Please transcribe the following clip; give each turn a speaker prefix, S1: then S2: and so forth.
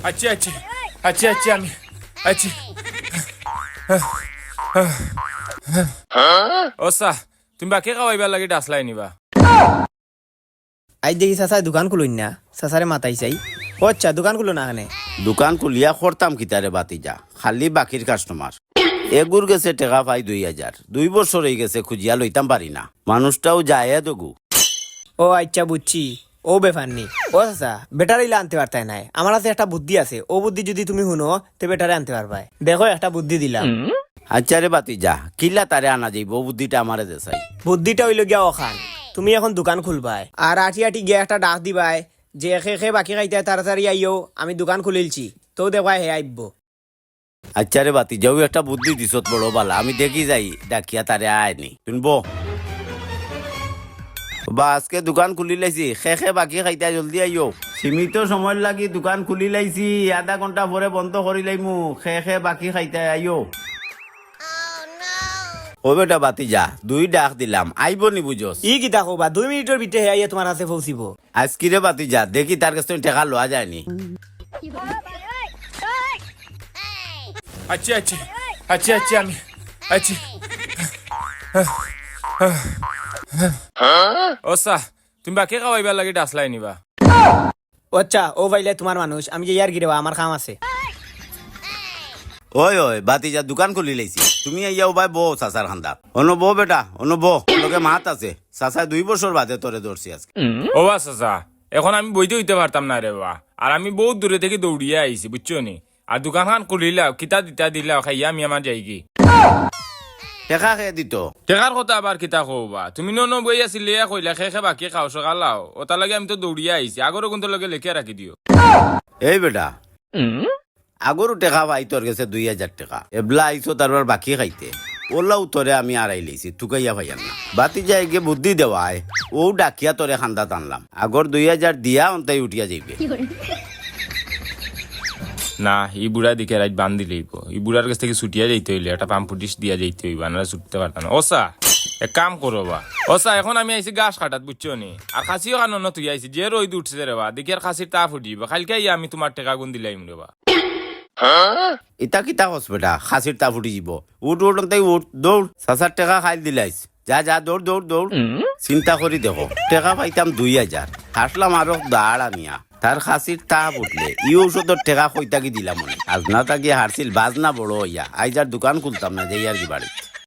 S1: আচ্ছা আচ্ছা আচ্ছা আচ্ছা আমি আচ্ছা ওসা তুমি বাকি খাওয়াইবার লাগে ডাসলাই নিবা
S2: আজ দেখি চাচা দোকান খুলুন না চাচারে মাতাই চাই ও আচ্ছা দোকান খুলো না এখানে
S3: দোকান খুলিয়া করতাম কিতারে বাতি যা খালি বাকির কাস্টমার এগুর গেছে টেকা পাই 2000 2 বছর হয়ে গেছে খুঁজিয়া লইতাম পারি না মানুষটাও যায় দগু
S2: ও আচ্ছা বুঝছি ও ব্যাপার নেই ও চাচা বেটার ইলা আনতে পারতাই নাই আমার কাছে একটা বুদ্ধি আছে ও বুদ্ধি যদি তুমি শুনো তো বেটারে আনতে পারবাই দেখো একটা বুদ্ধি দিলাম
S3: আচ্ছা রে বাতি যা কিলা তারে আনা যাইব বুদ্ধিটা আমারে দেসাই
S2: বুদ্ধিটা হইল গিয়া ওখান তুমি এখন দোকান খুলবাই আর আটি আটি গিয়ে একটা ডাক দিবাই যে একে একে বাকি খাইতে তাড়াতাড়ি আইও আমি দোকান খুলিলছি তো দেখবাই হে আইব
S3: আচ্ছা রে বাতি যাও একটা বুদ্ধি দিছত বড় বালা আমি দেখি যাই ডাকিয়া তারে আয়নি শুনবো বা আজকে দোকান খুলি লাইছি খে বাকি খাইতা জলদি আইও সীমিত সময় লাগি দোকান খুলি লাইছি আধা ঘন্টা পরে বন্ধ করি লাইমু খে বাকি খাইতা আইও ও বেটা বাতি যা 2 ডাক দিলাম আইব নি বুঝোস
S2: ই কিতা কবা 2 মিনিটের ভিতরে হে আইয়া তোমার হাতে পৌঁছিব
S3: আজকে রে বাতি যা দেখি তার কাছে টাকা লওয়া যায়নি
S1: আচ্ছা আচ্ছা আচ্ছা আচ্ছা আমি আচ্ছা ওসা তুমি বাকি খাওয়াইবার লাগে ডাসলাই নিবা
S2: ও আচ্ছা ও ভাইলে তোমার মানুষ আমি যে ইয়ার গিরেবা আমার কাম আছে
S3: ওই ওই বাতি যা দোকান খুলি লাইছি তুমি আইয়াও ভাই বউ চাচার খান্দার অন্য বউ বেটা অন্য বউ লোকে মাত আছে চাচা 2 বছর বাদে তোরে ধরছি আজকে
S1: ও বা চাচা এখন আমি বইতে হইতে পারতাম না রে বা আর আমি বহুত দূরে থেকে দৌড়িয়ে আইছি বুঝছো নি আর দোকান খান খুলিলাও কিতা দিতা দিলাও খাইয়া আমি আমার যাই কি
S3: টাকা খেয়ে দিত
S1: টেকার কথা আবার কিতা কবা তুমি ন বই আসিলে কইলা খে বাকি খাও সকালাও ওটা লাগে আমি তো দৌড়িয়ে আইছি আগরও কিন্তু লগে লেখে রাখি দিও
S3: এই বেটা আগরও টাকা পাই তোর কাছে 2000 টাকা এবলা আইছো তারপর বাকি খাইতে ওলাও তোরে আমি আড়াই লাইছি তুকাইয়া ভাইয়ার না বাতি যাই গিয়ে বুদ্ধি দেওয়ায় ও ডাকিয়া তোরে খান্দা টানলাম আগর 2000 দিয়া অন্তাই উঠিয়া যাইবে
S1: না এই বুড়া দিকে রাত বান দিলেইব এই বুড়ার কাছ থেকে ছুটিয়া যাইতে হইলে একটা পাম্পুটিস দিয়া যাইতে হইবা না ছুটতে পারতাম না ওসা এক কাম করো বা ওসা এখন আমি আইছি গাছ কাটাত বুঝছো নি আর খাসিও কানন তুই আইছি যে রোদ উঠছে রে বা দেখি আর খাসির তা ফুটিবা কালকে আমি তোমার টাকা গুন দিলাইম রে বা
S3: ইতা কিতা হস বেটা খাসির তা ফুটি যাব উঠ উঠ তাই উঠ দৌড় 7 টাকা খাই দিলাইস যা যা দৌড় দৌড় দৌড় চিন্তা করি দেখো টাকা পাইতাম 2000 আসলাম আরো দাঁড় আনিয়া তার খাসির তা ফুটলে ই ঔষধের টাকা কইতা কি দিলাম মনে আজ না তাকি হারছিল বাজনা বড় হইয়া আইজার দোকান খুলতাম না যাই আর কি বাড়ি